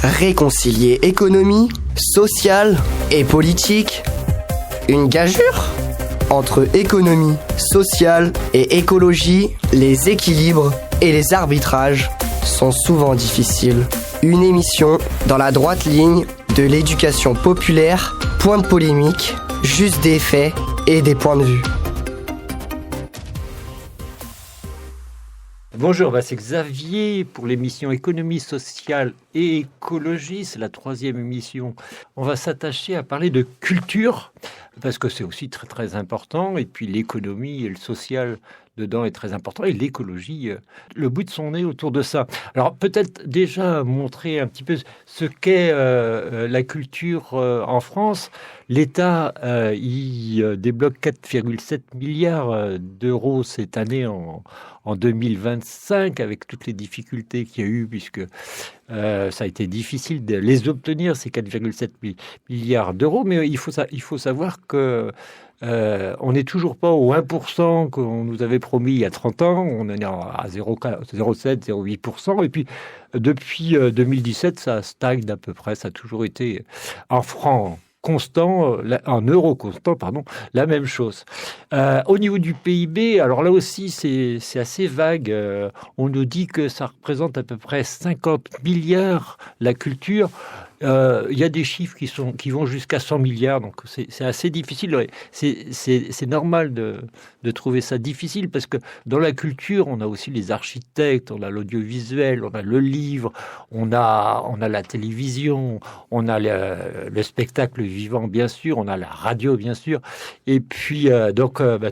Réconcilier économie, sociale et politique. Une gageure ? Entre économie, sociale et écologie, les équilibres et les arbitrages sont souvent difficiles. Une émission dans la droite ligne de l'éducation populaire, point de polémique, juste des faits et des points de vue. Bonjour, c'est Xavier pour l'émission Économie sociale et écologie. C'est la 3e émission. On va s'attacher à parler de culture parce que c'est aussi très très important. Et puis l'économie et le social dedans est très important. Et l'écologie, le bout de son nez autour de ça. Alors peut-être déjà montrer un petit peu ce qu'est la culture en France. L'État y débloque 4,7 milliards d'euros cette année en 2025, avec toutes les difficultés qu'il y a eu, puisque ça a été difficile de les obtenir, ces 4,7 milliards d'euros. Mais il faut savoir que on n'est toujours pas au 1% qu'on nous avait promis il y a 30 ans. On est à 0,7, 0,8%. Et puis, depuis 2017, ça stagne d'à peu près. Ça a toujours été en francs constant, en euros constants, la même chose. Au niveau du PIB, alors là aussi, c'est assez vague. On nous dit que ça représente à peu près 50 milliards la culture. Il y a des chiffres qui vont jusqu'à 100 milliards, donc c'est assez difficile. C'est normal de trouver ça difficile, parce que dans la culture, on a aussi les architectes, on a l'audiovisuel, on a le livre, on a la télévision, on a le spectacle vivant, bien sûr, on a la radio, bien sûr. Et puis,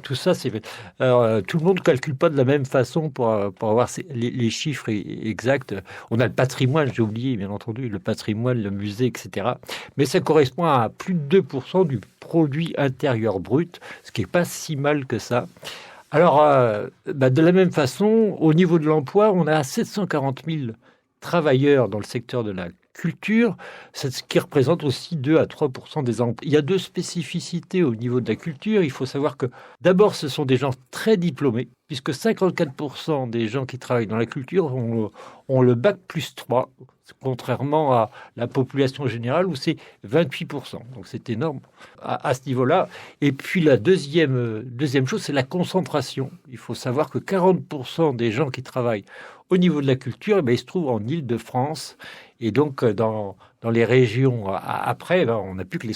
tout ça, tout le monde ne calcule pas de la même façon pour avoir les chiffres exacts. On a le patrimoine, j'ai oublié, bien entendu, le patrimoine, le musée, etc. Mais ça correspond à plus de 2% du produit intérieur brut, ce qui n'est pas si mal que ça. Alors, de la même façon, au niveau de l'emploi, on a 740 000 travailleurs dans le secteur de la culture, ce qui représente aussi 2 à 3% des emplois. Il y a 2 spécificités au niveau de la culture. Il faut savoir que, d'abord, ce sont des gens très diplômés, puisque 54% des gens qui travaillent dans la culture ont le bac plus 3, contrairement à la population générale où c'est 28%. Donc c'est énorme à ce niveau-là. Et puis la deuxième chose, c'est la concentration. Il faut savoir que 40% des gens qui travaillent au niveau de la culture, ils se trouvent en Île-de-France. Et donc, dans les régions après, on n'a plus que les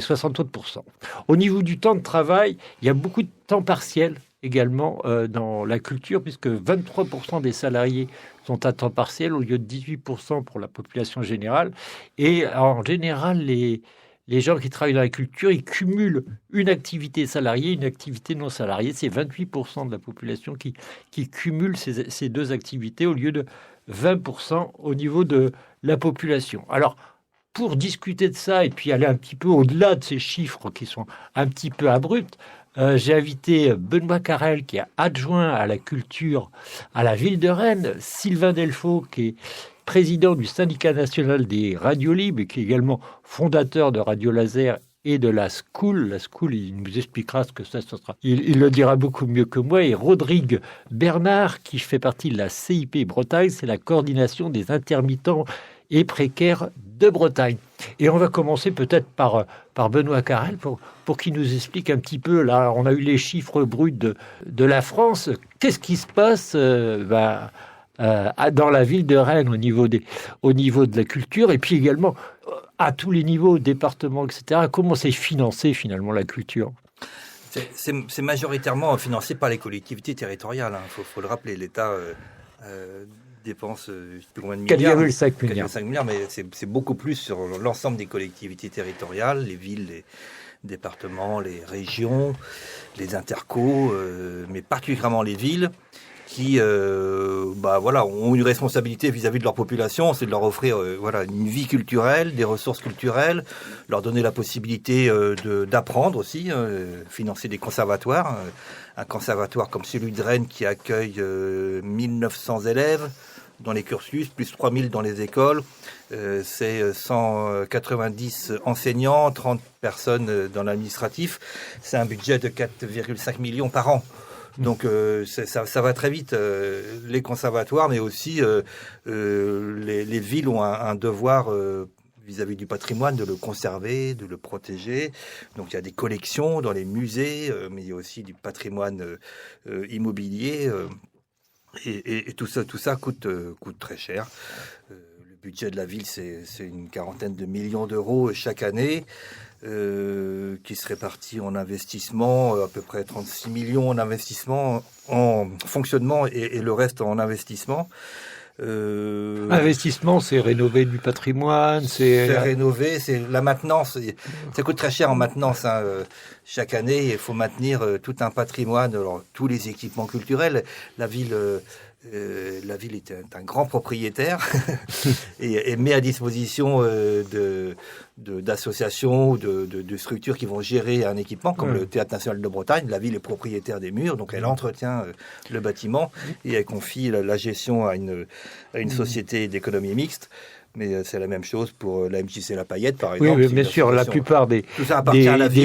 60 autres %. Au niveau du temps de travail, il y a beaucoup de temps partiel également dans la culture, puisque 23% des salariés sont à temps partiel au lieu de 18% pour la population générale. Et en général, les gens qui travaillent dans la culture, ils cumulent une activité salariée, une activité non salariée. C'est 28% de la population qui cumule ces 2 activités au lieu de 20% au niveau de la population. Alors, pour discuter de ça et puis aller un petit peu au-delà de ces chiffres qui sont un petit peu abrupts, j'ai invité Benoît Carrel, qui est adjoint à la culture à la ville de Rennes, Sylvain Delfaux, qui est président du syndicat national des radios libres et qui est également fondateur de Radio Laser et de la School. La School, il nous expliquera ce que ça sera. Il le dira beaucoup mieux que moi. Et Rodrigue Bernard, qui fait partie de la CIP Bretagne, c'est la coordination des intermittents et précaires de Bretagne. Et on va commencer peut-être par Benoît Carrel pour qu'il nous explique un petit peu. Là, on a eu les chiffres bruts de la France. Qu'est-ce qui se passe dans la ville de Rennes au niveau de la culture, et puis également à tous les niveaux, départements, etc. Comment c'est financé finalement la culture ? C'est majoritairement financé par les collectivités territoriales. Faut le rappeler, l'État dépense combien de milliards ? 4,5 milliards. Mais c'est beaucoup plus sur l'ensemble des collectivités territoriales, les villes, les départements, les régions, les intercos, mais particulièrement les villes, qui ont une responsabilité vis-à-vis de leur population, c'est de leur offrir une vie culturelle, des ressources culturelles, leur donner la possibilité d'apprendre aussi, financer des conservatoires, un conservatoire comme celui de Rennes qui accueille 1900 élèves dans les cursus, plus 3000 dans les écoles, c'est 190 enseignants, 30 personnes dans l'administratif, c'est un budget de 4,5 millions par an. Donc ça va très vite. Les conservatoires, mais aussi les villes ont un devoir vis-à-vis du patrimoine, de le conserver, de le protéger. Donc il y a des collections dans les musées, mais il y a aussi du patrimoine immobilier. Et tout ça coûte très cher. Le budget de la ville, c'est une quarantaine de millions d'euros chaque année, qui se répartit en investissement, à peu près 36 millions en investissement, en fonctionnement et le reste en investissement. Investissement, c'est rénover du patrimoine, c'est rénover, c'est la maintenance. Ça coûte très cher en maintenance. Chaque année, il faut maintenir tout un patrimoine, alors, tous les équipements culturels. La ville est un grand propriétaire et met à disposition d'associations ou de structures qui vont gérer un équipement, comme le Théâtre National de Bretagne. La ville est propriétaire des murs, donc elle entretient le bâtiment et elle confie la gestion à une société d'économie mixte. Mais c'est la même chose pour la MJC La Paillette, par exemple. Oui, bien sûr, la plupart des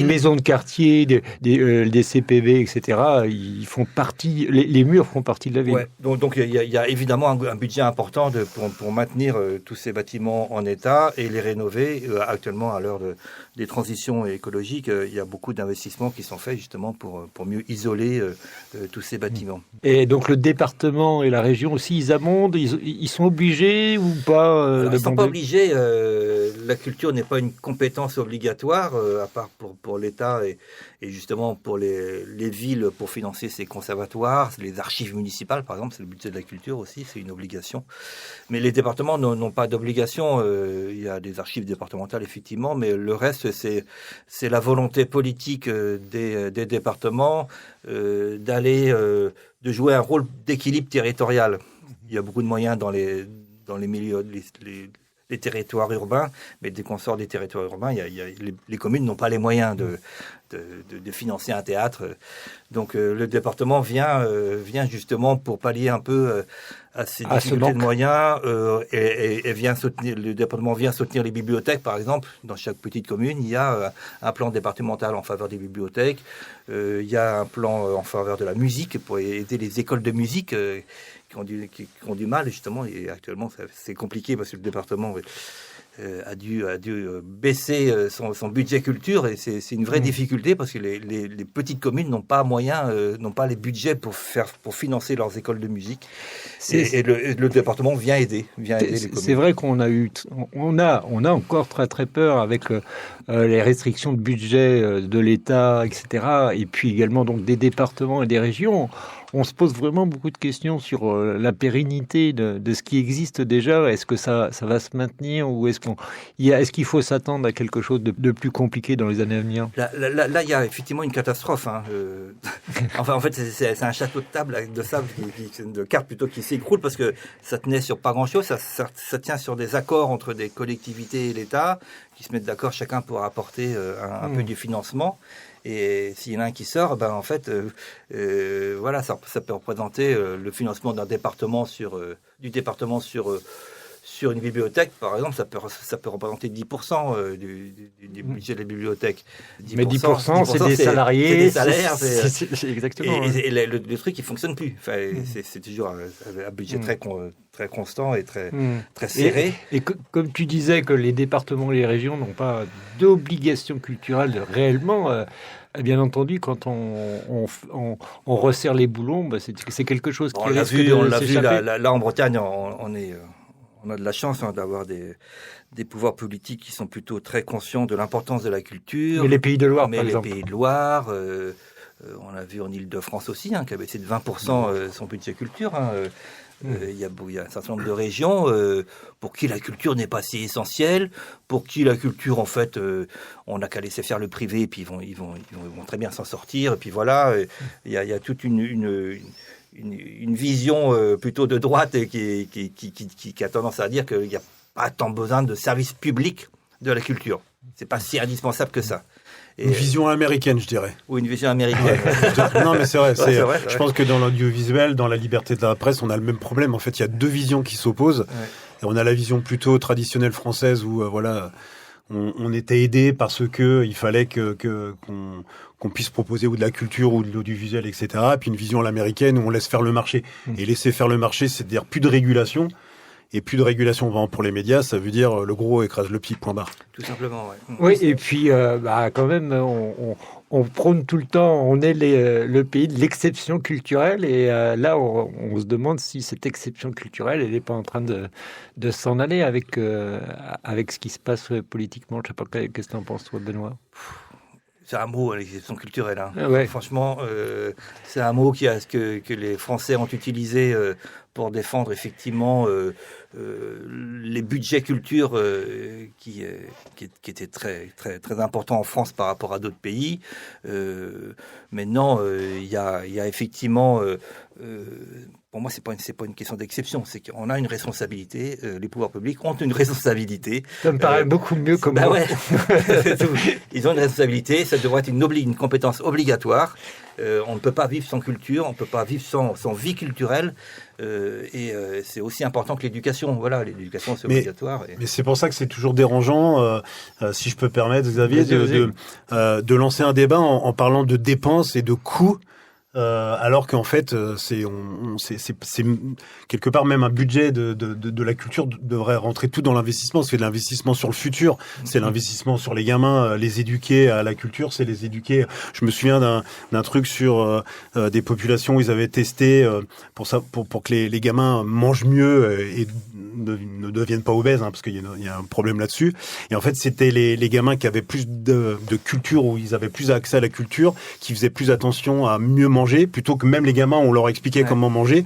maisons de quartier, des CPV, etc., ils font partie, les murs font partie de la ville. Ouais, donc il y a évidemment un budget important pour maintenir tous ces bâtiments en état et les rénover. Actuellement, à l'heure des transitions écologiques, il y a beaucoup d'investissements qui sont faits justement pour mieux isoler tous ces bâtiments. Et donc le département et la région aussi, ils amendent, ils sont obligés ou pas Ils ne sont pas obligés. La culture n'est pas une compétence obligatoire, à part pour l'État et justement pour les villes pour financer ces conservatoires, les archives municipales, par exemple, c'est le budget de la culture aussi, c'est une obligation. Mais les départements n'ont pas d'obligation. Il y a des archives départementales, effectivement, mais le reste, c'est la volonté politique des départements de jouer un rôle d'équilibre territorial. Il y a beaucoup de moyens dans les milieux, les territoires urbains, mais dès qu'on sort des territoires urbains, les communes n'ont pas les moyens de financer un théâtre. Donc le département vient justement pour pallier un peu à ces difficultés de moyens et le département vient soutenir les bibliothèques, par exemple. Dans chaque petite commune, il y a un plan départemental en faveur des bibliothèques, il y a un plan en faveur de la musique pour aider les écoles de musique qui ont du mal, justement, et actuellement c'est compliqué parce que le département a dû baisser son budget culture, et c'est une vraie difficulté parce que les petites communes n'ont pas n'ont pas les budgets pour financer leurs écoles de musique, et le département vient aider les communes. C'est vrai qu'on a encore très très peur avec les restrictions de budget de l'État, etc., et puis également donc des départements et des régions. On se pose vraiment beaucoup de questions sur la pérennité de ce qui existe déjà. Est-ce que ça va se maintenir, ou est-ce qu'il faut s'attendre à quelque chose de plus compliqué dans les années à venir ? Là, il y a effectivement une catastrophe. Enfin, en fait, c'est un château de sable, de cartes plutôt, qui s'écroule parce que ça tenait sur pas grand-chose. Ça tient sur des accords entre des collectivités et l'État qui se mettent d'accord chacun pour apporter un peu du financement. Et s'il y en a un qui sort, en fait, voilà, ça peut représenter le financement d'un département sur une bibliothèque, par exemple. Ça peut représenter 10% du budget de la bibliothèque. 10%, mais 10%, c'est des salariés. C'est des salaires. C'est exactement. Et le truc, il ne fonctionne plus. Enfin, c'est toujours un budget très constant et très serré. Et comme tu disais que les départements et les régions n'ont pas d'obligation culturelle réellement, bien entendu, quand on resserre les boulons, c'est quelque chose qui risque de s'échapper. Là, en Bretagne, on a de la chance d'avoir des pouvoirs politiques qui sont plutôt très conscients de l'importance de la culture. Mais les Pays de Loire, par exemple. Les Pays de Loire, on a vu en Île-de-France aussi, qui a baissé de 20% son budget culture. Il y a un certain nombre de régions pour qui la culture n'est pas si essentielle, pour qui la culture, en fait, on n'a qu'à laisser faire le privé, et puis ils vont très bien s'en sortir. Et puis voilà, il y a toute une vision plutôt de droite qui a tendance à dire qu'il n'y a pas tant besoin de services publics de la culture. C'est pas si indispensable que ça. Une vision américaine, je dirais. Ou une vision américaine. Non, mais c'est vrai. C'est vrai. Je pense que dans l'audiovisuel, dans la liberté de la presse, on a le même problème. En fait, il y a deux visions qui s'opposent. Ouais. Et on a la vision plutôt traditionnelle française où, on était aidé parce que il fallait qu'on puisse proposer ou de la culture ou de l'audiovisuel, etc. Et puis une vision à l'américaine où on laisse faire le marché. Et laisser faire le marché, c'est-à-dire plus de régulation. Et plus de régulation pour les médias, ça veut dire le gros écrase le petit, point barre. Tout simplement, ouais. Oui, et puis quand même, on prône tout le temps, on est le pays de l'exception culturelle, et là, on se demande si cette exception culturelle, elle n'est pas en train de s'en aller avec ce qui se passe politiquement. Je ne sais pas, qu'est-ce que tu en penses, toi, Benoît? C'est un mot, l'exception culturelle. Hein. Ouais. Franchement, c'est un mot que les Français ont utilisé pour défendre effectivement les budgets culture qui étaient très, très, très importants en France par rapport à d'autres pays. Maintenant, il y a effectivement... pour moi, c'est pas une question d'exception, c'est qu'on a une responsabilité, les pouvoirs publics ont une responsabilité. Ça me paraît beaucoup mieux comme bah mot. Ouais. Ils ont une responsabilité, ça devrait être une compétence obligatoire. On ne peut pas vivre sans culture, on ne peut pas vivre sans vie culturelle, et c'est aussi important que l'éducation. Voilà, l'éducation c'est obligatoire. Mais c'est pour ça que c'est toujours dérangeant, si je peux permettre, Xavier, de lancer un débat en parlant de dépenses et de coûts. Alors qu'en fait, c'est quelque part même un budget de la culture devrait rentrer tout dans l'investissement. C'est de l'investissement sur le futur, c'est l'investissement sur les gamins, les éduquer à la culture, c'est les éduquer. Je me souviens d'un truc sur des populations où ils avaient testé pour que les gamins mangent mieux et ne deviennent pas obèses, parce qu'il y a un problème là-dessus. Et en fait, c'était les gamins qui avaient plus de culture, où ils avaient plus accès à la culture, qui faisaient plus attention à mieux manger, plutôt que même les gamins, on leur expliquait comment manger.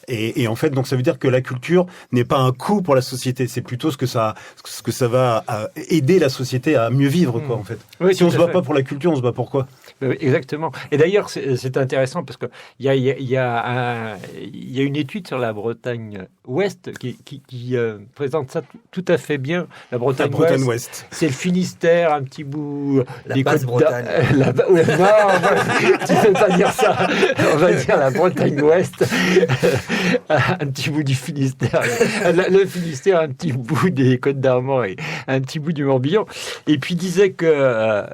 Et en fait, donc ça veut dire que la culture n'est pas un coût pour la société, c'est plutôt ce que ça va aider la société à mieux vivre, quoi, en fait. Oui, si on se bat pas pour la culture, on se bat pour quoi? Exactement. Et d'ailleurs, c'est intéressant parce que il y a une étude sur la Bretagne Ouest qui présente ça tout à fait bien. La Bretagne Ouest, c'est le Finistère, un petit bout des Côtes-Bretagne. Non, tu peux pas dire ça. On va dire la Bretagne Ouest. Un petit bout du Finistère, le Finistère, un petit bout des Côtes-d'Armor et un petit bout du Morbihan. Et puis disait que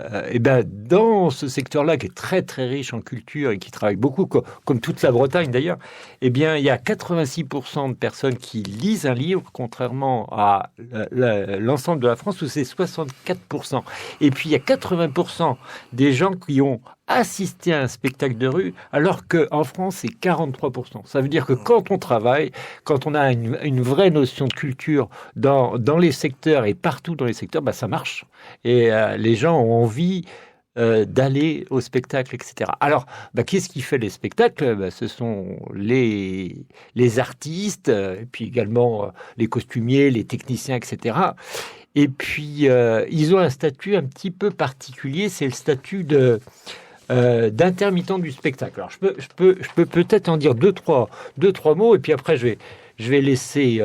dans ce secteur-là, qui est très très riche en culture et qui travaille beaucoup, comme toute la Bretagne d'ailleurs, il y a 86% de personnes qui lisent un livre, contrairement à l'ensemble de la France où c'est 64%. Et puis il y a 80% des gens qui ont assisté à un spectacle de rue, alors qu'en France, c'est 43%. Ça veut dire que quand on travaille, quand on a une vraie notion de culture dans les secteurs et partout dans les secteurs, ça marche. Et les gens ont envie d'aller au spectacle, etc. Alors, qu'est-ce qui fait les spectacles? Ce sont les artistes, et puis également les costumiers, les techniciens, etc. Et puis, ils ont un statut un petit peu particulier, c'est le statut d'intermittent du spectacle. Alors, je peux peut-être en dire deux, trois mots, et puis après, je vais laisser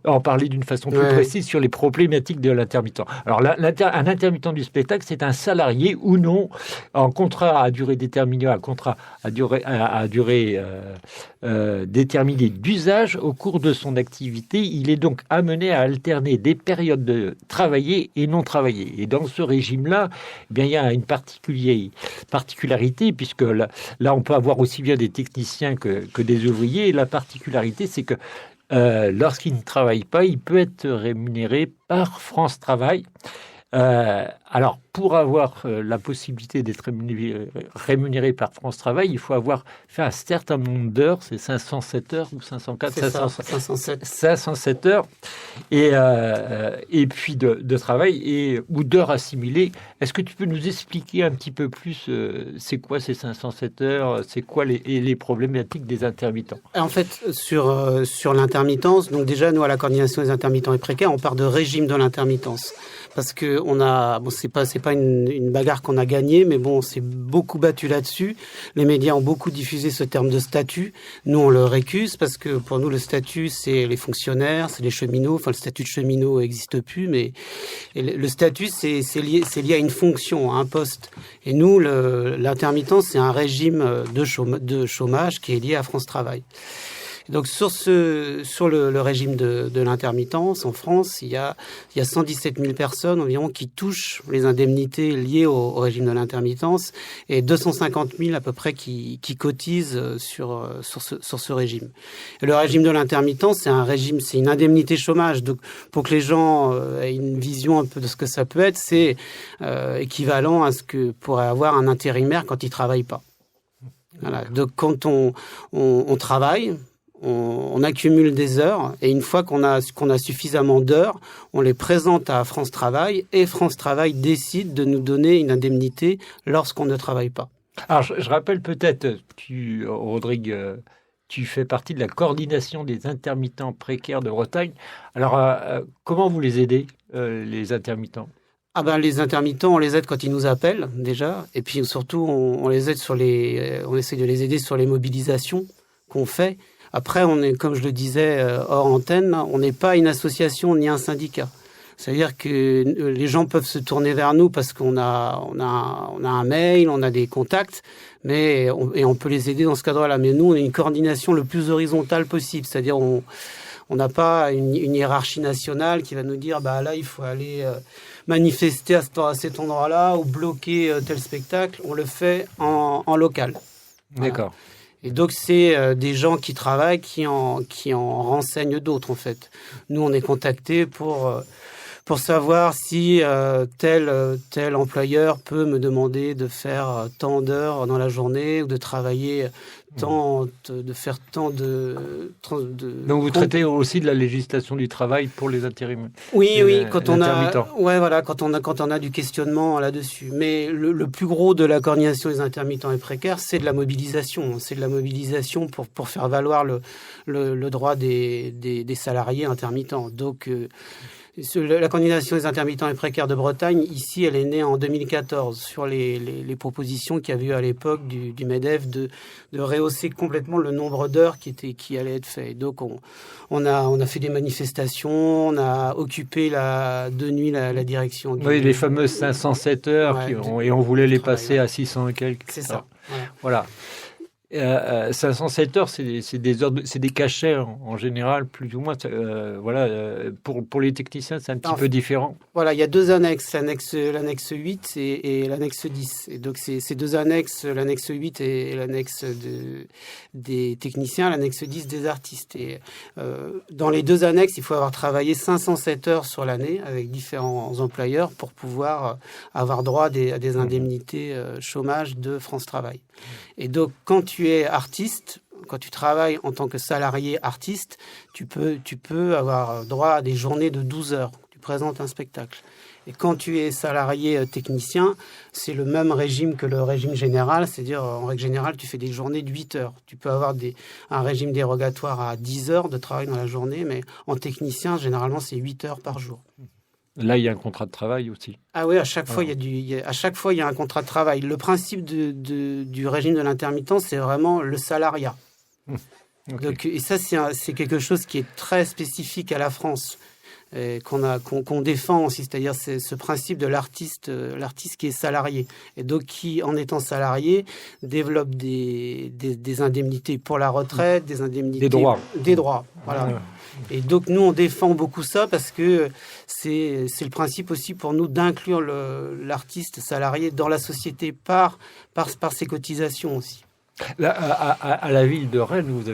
en parler d'une façon plus précise sur les problématiques de l'intermittent. Alors, un intermittent du spectacle, c'est un salarié ou non en contrat à durée déterminée, un contrat à durée déterminée d'usage au cours de son activité. Il est donc amené à alterner des périodes de travailler et non travailler. Et dans ce régime-là, il y a une particularité, puisque là, on peut avoir aussi bien des techniciens que des ouvriers. Et la particularité, c'est que lorsqu'il ne travaille pas, il peut être rémunéré par France Travail. Alors, pour avoir la possibilité d'être rémunéré par France Travail, il faut avoir fait un certain nombre d'heures, c'est 507 heures ou 504, 507 heures, et puis de travail ou d'heures assimilées. Est-ce que tu peux nous expliquer un petit peu plus c'est quoi ces 507 heures, c'est quoi les problématiques des intermittents? En fait, sur l'intermittence, donc déjà, nous, à la coordination des intermittents et précaires, on part de régime de l'intermittence. Parce que c'est pas une bagarre qu'on a gagnée, mais on s'est beaucoup battu là-dessus. Les médias ont beaucoup diffusé ce terme de statut. Nous, on le récuse parce que pour nous, le statut, c'est les fonctionnaires, c'est les cheminots. Enfin, le statut de cheminot n'existe plus, mais le statut, c'est lié à une fonction, à un poste. Et nous, l'intermittence, c'est un régime de chômage qui est lié à France Travail. Donc sur le régime de l'intermittence, en France, il y a 117 000 personnes environ qui touchent les indemnités liées au régime de l'intermittence et 250 000 à peu près qui cotisent sur ce régime. Et le régime de l'intermittence, c'est une indemnité chômage. Donc pour que les gens aient une vision un peu de ce que ça peut être, c'est équivalent à ce que pourrait avoir un intérimaire quand il travaille pas. Voilà. Donc quand on travaille, on accumule des heures et une fois qu'on a suffisamment d'heures, on les présente à France Travail et France Travail décide de nous donner une indemnité lorsqu'on ne travaille pas. Alors je rappelle peut-être, Rodrigue, tu fais partie de la coordination des intermittents précaires de Bretagne. Alors comment vous les aidez, les intermittents ? Les intermittents, on les aide quand ils nous appellent déjà, et puis surtout on les aide on essaie de les aider sur les mobilisations qu'on fait. Après, on est, comme je le disais hors antenne, on n'est pas une association ni un syndicat. C'est-à-dire que les gens peuvent se tourner vers nous parce qu'on a un mail, on a des contacts, et on peut les aider dans ce cadre-là. Mais nous, on a une coordination le plus horizontale possible. C'est-à-dire on n'a pas une hiérarchie nationale qui va nous dire là, il faut aller manifester à cet endroit-là ou bloquer tel spectacle. On le fait en local. D'accord. Voilà. Et donc, c'est des gens qui travaillent, qui en renseignent d'autres, en fait. Nous, on est contactés pour savoir si tel employeur peut me demander de faire tant d'heures dans la journée ou de travailler de faire tant de... Donc, vous traitez aussi de la législation du travail pour les intérimaires. Oui, quand on a du questionnement là-dessus. Mais le plus gros de la coordination des intermittents et précaires, c'est de la mobilisation. C'est de la mobilisation pour faire valoir le droit des salariés intermittents. Donc, la coordination des intermittents et précaires de Bretagne, ici, elle est née en 2014 sur les propositions qu'il y avait eu à l'époque du MEDEF de rehausser complètement le nombre d'heures qui allaient être faites. Donc, on a fait des manifestations, on a occupé de nuit la direction. Oui, les fameuses 507 heures, et on voulait les passer à 600 et quelques. C'est ça. Voilà. 507 heures, c'est des heures, c'est des cachets en général, plus ou moins. Pour les techniciens, c'est un petit peu différent. Voilà, il y a deux annexes, l'annexe 8 et l'annexe 10. Et donc, ces deux annexes, l'annexe 8 et l'annexe des techniciens, l'annexe 10 des artistes. Et dans les deux annexes, il faut avoir travaillé 507 heures sur l'année avec différents employeurs pour pouvoir avoir droit à des indemnités chômage de France Travail. Et donc, quand tu es artiste, quand tu travailles en tant que salarié artiste, tu peux avoir droit à des journées de 12 heures. Tu présentes un spectacle. Et quand tu es salarié technicien, c'est le même régime que le régime général. C'est-à-dire, en règle générale, tu fais des journées de 8 heures. Tu peux avoir un régime dérogatoire à 10 heures de travail dans la journée, mais en technicien, généralement, c'est 8 heures par jour. Là, il y a un contrat de travail aussi. Ah oui, à chaque fois, il y a un contrat de travail. Le principe du régime de l'intermittence, c'est vraiment le salariat. Okay. Donc, et ça, c'est quelque chose qui est très spécifique à la France, qu'on défend aussi. C'est-à-dire, c'est ce principe de l'artiste qui est salarié. Et donc, qui, en étant salarié, développe des indemnités pour la retraite, des indemnités... Des droits, voilà. Ouais. Et donc, nous, on défend beaucoup ça parce que c'est le principe aussi pour nous d'inclure l'artiste salarié dans la société par ses cotisations aussi. Là, à la ville de Rennes, vous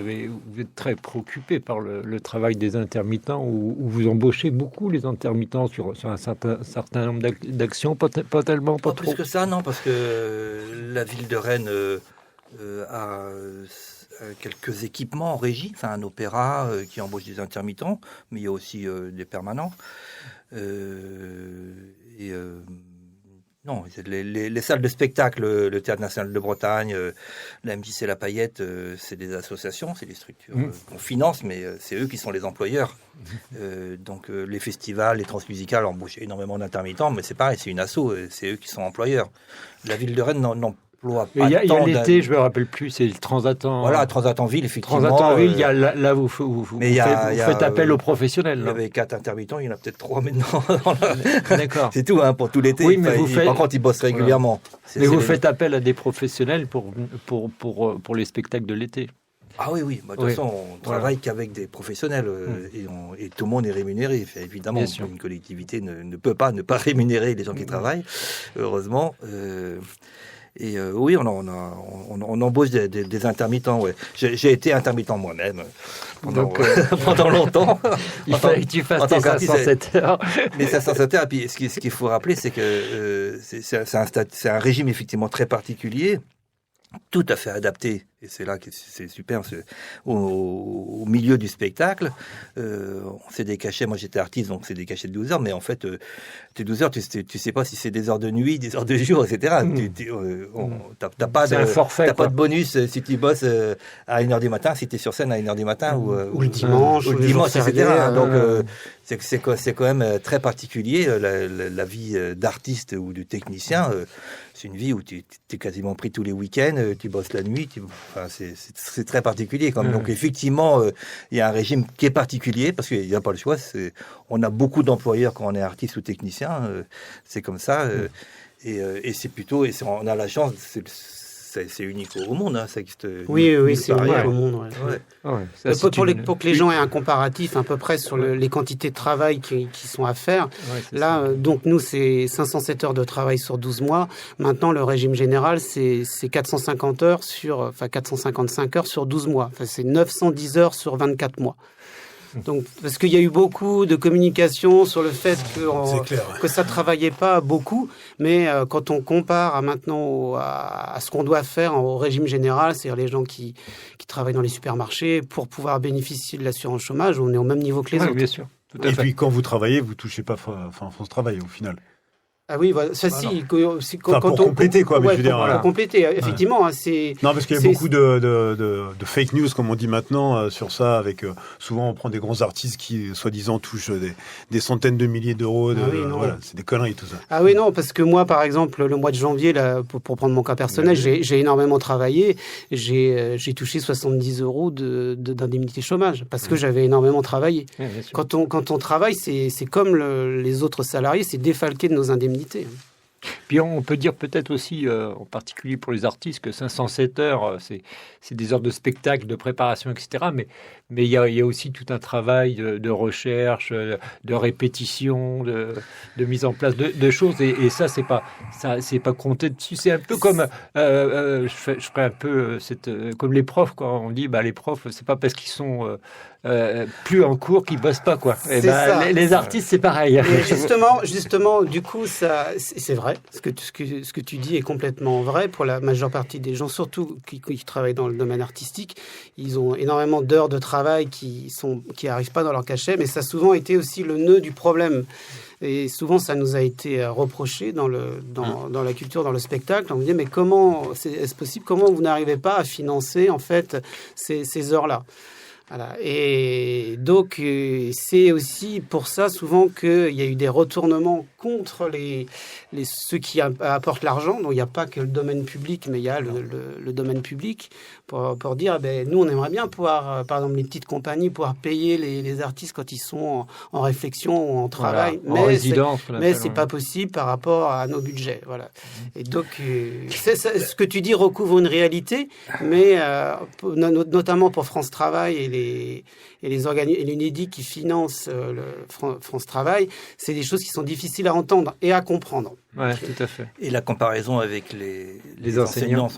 êtes très préoccupé par le travail des intermittents, où vous embauchez beaucoup les intermittents sur un certain nombre d'actions, pas tellement, pas trop. Plus que ça, non, parce que la ville de Rennes a quelques équipements en régie, enfin un opéra qui embauche des intermittents, mais il y a aussi des permanents. Non, les salles de spectacle, le Théâtre National de Bretagne, la MJC La Paillette, c'est des associations, c'est des structures qu'on finance, mais c'est eux qui sont les employeurs. Donc les festivals, les transmusicales embauchent énormément d'intermittents, mais c'est pareil, c'est une asso, c'est eux qui sont employeurs. La ville de Rennes n'emploie pas. Il y a l'été, je me rappelle plus, c'est le Transat-en. Voilà, Transat en ville, effectivement. Transat en ville, il y a là vous faites appel aux professionnels. Il y avait 4 intermittents, il y en a peut-être 3 maintenant. D'accord. C'est tout, pour tout l'été. Oui, mais par contre, ils bossent régulièrement. Mais vous faites appel à des professionnels pour les spectacles de l'été. Ah oui. De toute façon, on travaille qu'avec des professionnels et tout le monde est rémunéré. Évidemment, une collectivité ne peut pas ne pas rémunérer les gens qui travaillent, heureusement. Oui, on embauche des intermittents. Ouais. J'ai été intermittent moi-même pendant longtemps. Il fallait que tu fasses tes 507 heures. Mais 507 heures. Et puis, ce qu'il faut rappeler, c'est que c'est un régime effectivement très particulier, tout à fait adapté. Et c'est là que c'est super, au milieu du spectacle, on fait des cachets. Moi, j'étais artiste, donc c'est des cachets de 12 heures. Mais en fait, tes 12 heures, tu sais pas si c'est des heures de nuit, des heures de jour, etc. T'as pas de bonus si tu bosses à 1h du matin, si tu es sur scène à 1h du matin ou le dimanche, etc. Donc, c'est quand même très particulier. La vie d'artiste ou de technicien, c'est une vie où tu es quasiment pris tous les week-ends, tu bosses la nuit, c'est très particulier quand même. Donc effectivement, il y a un régime qui est particulier parce qu'il n'y a pas le choix. On a beaucoup d'employeurs quand on est artiste ou technicien, c'est comme ça. Et c'est plutôt, on a la chance, c'est unique au monde, ça existe. Oui, c'est unique au monde. Pour que les gens aient un comparatif à peu près sur les quantités de travail qui sont à faire. Là, donc nous, c'est 507 heures de travail sur 12 mois. Maintenant, le régime général, c'est 455 heures sur 12 mois. Enfin, c'est 910 heures sur 24 mois. Donc, parce qu'il y a eu beaucoup de communication sur le fait que ça travaillait pas beaucoup, mais quand on compare maintenant à ce qu'on doit faire au régime général, c'est-à-dire les gens qui travaillent dans les supermarchés pour pouvoir bénéficier de l'assurance chômage, on est au même niveau que les autres. Bien sûr. Et puis quand vous travaillez, vous touchez pas France Travail au final. Ah oui, ça pour compléter, quoi. Mais je veux dire, pour compléter, effectivement. Non, parce qu'il y a beaucoup de fake news, comme on dit maintenant, sur ça. Avec souvent, on prend des grands artistes qui, soi-disant, touchent des centaines de milliers d'euros. C'est des conneries, tout ça. Ah oui, non, parce que moi, par exemple, le mois de janvier, là, pour prendre mon cas personnel, j'ai énormément travaillé. J'ai touché 70 euros d'indemnité chômage parce que j'avais énormément travaillé. Oui, quand on travaille, c'est comme les autres salariés, c'est défalqué de nos indemnités. Puis on peut dire peut-être aussi, en particulier pour les artistes, que 507 heures, c'est des heures de spectacle, de préparation, etc. Mais il y a aussi tout un travail de recherche, de répétition, de mise en place de choses. Et ça, c'est pas compté dessus. C'est un peu comme, je ferai un peu comme les profs, quoi. On dit, les profs, c'est pas parce qu'ils sont plus en cours qu'ils bossent pas, quoi. Et les artistes, c'est pareil. Et justement, du coup, ça, c'est vrai. Ce que tu dis est complètement vrai pour la majeure partie des gens, surtout qui travaillent dans le domaine artistique. Ils ont énormément d'heures de travail qui arrivent pas dans leur cachet, mais ça a souvent été aussi le nœud du problème. Et souvent, ça nous a été reproché dans la culture, dans le spectacle. On nous dit, mais comment est-ce possible? Comment vous n'arrivez pas à financer, en fait, ces heures-là? Voilà. Et donc, c'est aussi pour ça souvent qu'il y a eu des retournements contre ceux qui apportent l'argent. Donc, il n'y a pas que le domaine public, mais il y a le domaine public pour dire, nous, on aimerait bien pouvoir, par exemple, les petites compagnies, pouvoir payer les artistes quand ils sont en réflexion ou en travail. Voilà, en résidence. Mais c'est pas possible par rapport à nos budgets. Voilà. Et donc, ce que tu dis recouvre une réalité, mais notamment pour France Travail et l'UNEDIC qui finance France Travail, c'est des choses qui sont difficiles à entendre et à comprendre. Oui, tout à fait. Et la comparaison avec les enseignants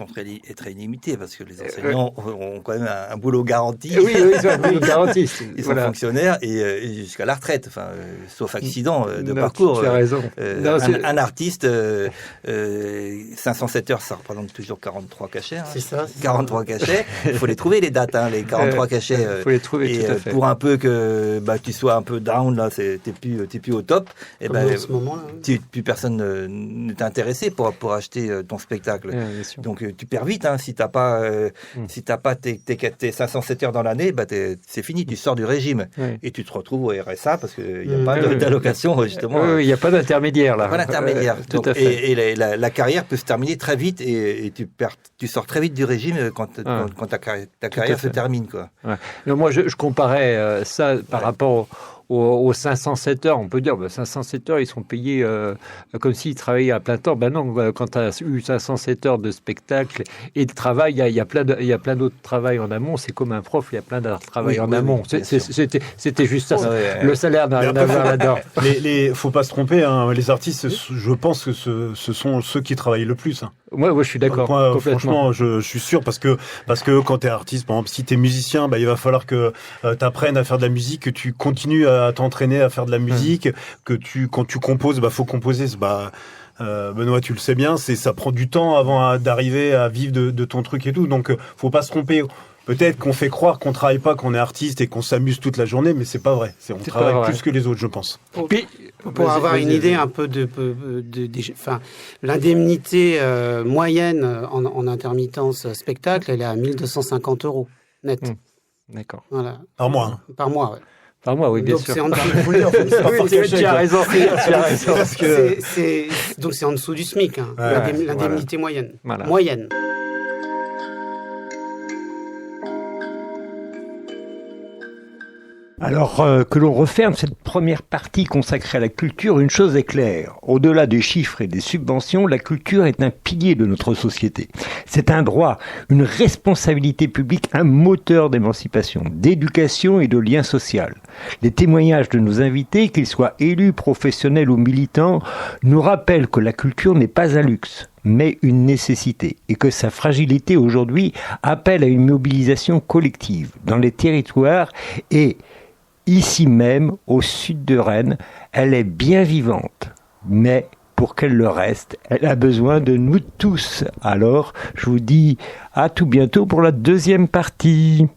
est très limitée parce que les enseignants ont quand même un boulot garanti. Oui, ils ont un boulot garanti. Ils sont fonctionnaires et jusqu'à la retraite, sauf accident de parcours. Tu as raison. Un artiste, 507 heures, ça représente toujours 43 cachets. C'est ça. 43 cachets. Il faut les trouver, les dates, les 43 cachets. Il faut les trouver, et tout à fait. Pour un peu que tu sois un peu down, là, t'es plus au top. Et en ce moment-là. Plus personne n'est intéressé pour acheter ton spectacle. Donc tu perds vite si t'as pas tes 507 heures dans l'année, c'est fini, tu sors du régime et tu te retrouves au RSA parce qu'il n'y a pas d'allocation justement. Il n'y a pas d'intermédiaire là. Pas d'intermédiaire. Tout à fait. Et la carrière peut se terminer très vite et tu sors très vite du régime quand ta carrière se termine, quoi. Ouais. Moi je comparais ça par rapport aux 507 heures, on peut dire 507 heures, ils sont payés comme s'ils travaillaient à plein temps. Ben non, quand tu as eu 507 heures de spectacle et de travail, il y a plein d'autres travail en amont. C'est comme un prof, il y a plein d'autres travail en amont. C'était juste ça. Le salaire n'a rien à voir là-dedans. Faut pas se tromper, hein, les artistes, je pense que ce sont ceux qui travaillent le plus. Hein. Ouais, je suis d'accord. Moi, franchement, je suis sûr parce que quand t'es artiste, par exemple, si t'es musicien, il va falloir que t'apprennes à faire de la musique, que tu continues à t'entraîner à faire de la musique, quand tu composes, faut composer. Benoît, tu le sais bien, ça prend du temps avant d'arriver à vivre de ton truc et tout. Donc, faut pas se tromper. Peut-être qu'on fait croire qu'on travaille pas, qu'on est artiste et qu'on s'amuse toute la journée, mais c'est pas vrai. On travaille plus que les autres, je pense. Pour avoir une idée un peu l'indemnité moyenne en intermittence spectacle, elle est à 1 250 € net. D'accord. Voilà. Par mois. Hein. Par mois, ouais. Par mois, oui, bien sûr. C'est en dessous. Tu as raison. Donc c'est en dessous du SMIC, hein, l'indemnité moyenne. Voilà. Moyenne. Alors que l'on referme cette première partie consacrée à la culture, une chose est claire. Au-delà des chiffres et des subventions, la culture est un pilier de notre société. C'est un droit, une responsabilité publique, un moteur d'émancipation, d'éducation et de lien social. Les témoignages de nos invités, qu'ils soient élus, professionnels ou militants, nous rappellent que la culture n'est pas un luxe, mais une nécessité, et que sa fragilité aujourd'hui appelle à une mobilisation collective dans les territoires et ici même, au sud de Rennes, elle est bien vivante, mais pour qu'elle le reste, elle a besoin de nous tous. Alors, je vous dis à tout bientôt pour la deuxième partie.